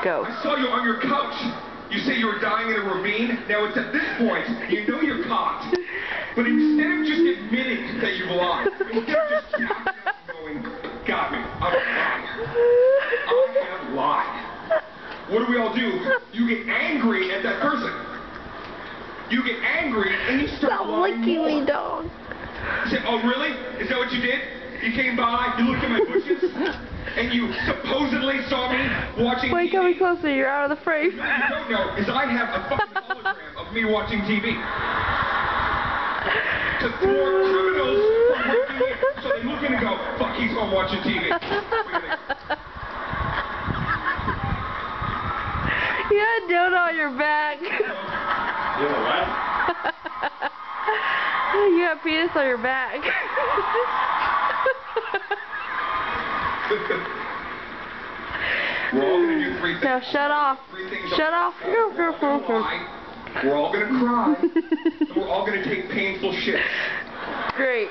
Go. I saw you on your couch. You say you were dying in a ravine. Now it's at this point, you know you're caught. But instead of just admitting that you've lied, instead of just backing up and going, got me, I'm lying. I have lied. What do we all do? You get angry at that person. You get angry and you start Stop lying licking more. me, dog. You say, oh really? Is that what you did? You came by, you looked at my bushes, and you supposedly saw me watching Wait, TV. coming closer, you're out of the frame. What you don't know is I have a fucking hologram of me watching TV. To thwart criminals from breaking in. So they look in and go, fuck, he's home watching TV. You had a donut on your back. You know what? You have penis on your back. We're all going to do 3 things. Now shut off. 3 things. Shut off. We're all going to cry. And we're all going to take painful shits. Great.